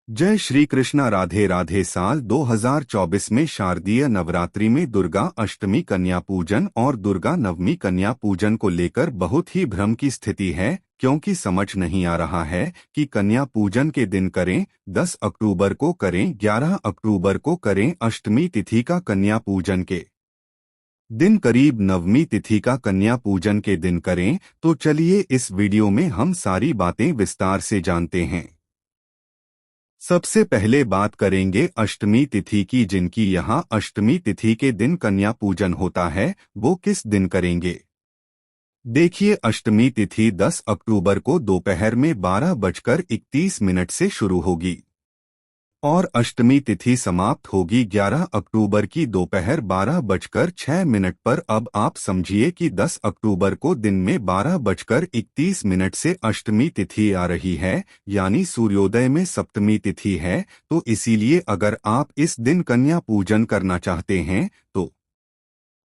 जय श्री कृष्णा। राधे राधे। साल 2024 में शारदीय नवरात्रि में दुर्गा अष्टमी कन्या पूजन और दुर्गा नवमी कन्या पूजन को लेकर बहुत ही भ्रम की स्थिति है, क्योंकि समझ नहीं आ रहा है कि कन्या पूजन के दिन करें, 10 अक्टूबर को करें, 11 अक्टूबर को करें, अष्टमी तिथि का कन्या पूजन के दिन करीब नवमी तिथि का कन्या पूजन के दिन करें। तो चलिए इस वीडियो में हम सारी बातें विस्तार से जानते हैं। सबसे पहले बात करेंगे अष्टमी तिथि की। जिनकी यहाँ अष्टमी तिथि के दिन कन्या पूजन होता है वो किस दिन करेंगे। देखिए, अष्टमी तिथि 10 अक्टूबर को दोपहर में 12:31 से शुरू होगी और अष्टमी तिथि समाप्त होगी 11 अक्टूबर की दोपहर 12:06 पर। अब आप समझिए कि 10 अक्टूबर को दिन में 12:31 से अष्टमी तिथि आ रही है, यानी सूर्योदय में सप्तमी तिथि है। तो इसीलिए अगर आप इस दिन कन्या पूजन करना चाहते हैं तो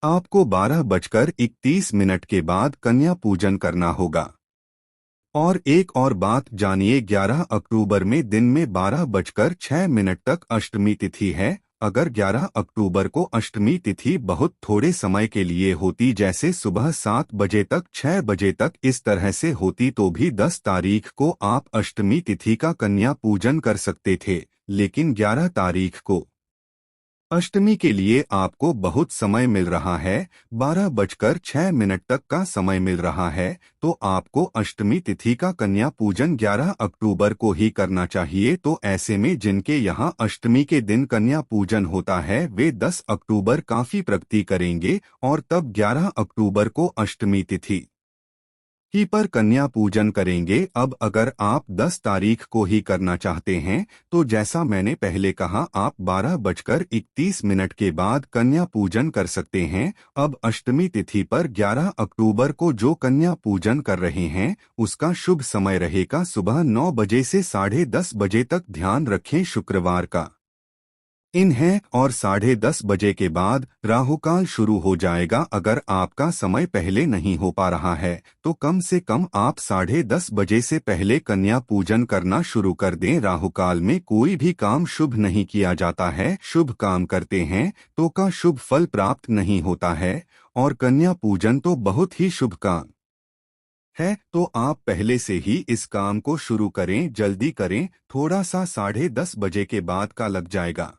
आपको 12:31 के बाद कन्या पूजन करना होगा। और एक और बात जानिए, 11 अक्टूबर में दिन में 12:06 तक अष्टमी तिथि है। अगर 11 अक्टूबर को अष्टमी तिथि बहुत थोड़े समय के लिए होती, जैसे सुबह 7 बजे तक, 6 बजे तक, इस तरह से होती, तो भी 10 तारीख को आप अष्टमी तिथि का कन्या पूजन कर सकते थे। लेकिन 11 तारीख को अष्टमी के लिए आपको बहुत समय मिल रहा है, 12:06 तक का समय मिल रहा है। तो आपको अष्टमी तिथि का कन्या पूजन 11 अक्टूबर को ही करना चाहिए। तो ऐसे में जिनके यहाँ अष्टमी के दिन कन्या पूजन होता है वे 10 अक्टूबर काफी प्रगति करेंगे और तब 11 अक्टूबर को अष्टमी तिथि ही पर कन्या पूजन करेंगे। अब अगर आप 10 तारीख को ही करना चाहते हैं तो जैसा मैंने पहले कहा, आप 12:31 के बाद कन्या पूजन कर सकते हैं। अब अष्टमी तिथि पर 11 अक्टूबर को जो कन्या पूजन कर रहे हैं उसका शुभ समय रहेगा सुबह 9 बजे से 10:30 बजे तक। ध्यान रखें, शुक्रवार का इन है और 10:30 बजे के बाद राहुकाल शुरू हो जाएगा। अगर आपका समय पहले नहीं हो पा रहा है तो कम से कम आप 10:30 बजे से पहले कन्या पूजन करना शुरू कर दें। राहुकाल में कोई भी काम शुभ नहीं किया जाता है, शुभ काम करते हैं तो का शुभ फल प्राप्त नहीं होता है, और कन्या पूजन तो बहुत ही शुभ काम है। तो आप पहले से ही इस काम को शुरू करें, जल्दी करें, थोड़ा सा 10:30 बजे के बाद का लग जाएगा।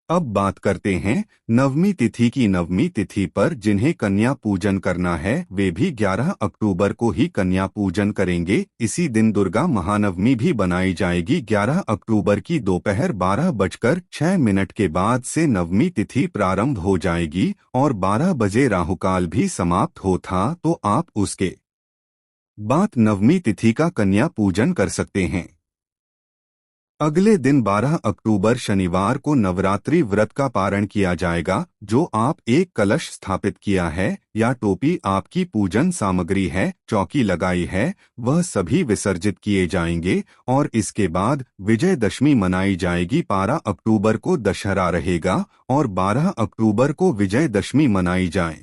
अब बात करते हैं नवमी तिथि की। नवमी तिथि पर जिन्हें कन्या पूजन करना है वे भी 11 अक्टूबर को ही कन्या पूजन करेंगे। इसी दिन दुर्गा महानवमी भी बनाई जाएगी। 11 अक्टूबर की दोपहर 12:06 के बाद से नवमी तिथि प्रारंभ हो जाएगी और 12 बजे राहुकाल भी समाप्त हो था। तो आप उसके बाद नवमी तिथि का कन्या पूजन कर सकते हैं। अगले दिन 12 अक्टूबर शनिवार को नवरात्रि व्रत का पारण किया जाएगा। जो आप एक कलश स्थापित किया है या टोपी आपकी पूजन सामग्री है, चौकी लगाई है, वह सभी विसर्जित किए जाएंगे और इसके बाद विजयदशमी मनाई जाएगी। 12 अक्टूबर को दशहरा रहेगा और 12 अक्टूबर को विजयदशमी मनाई जाए।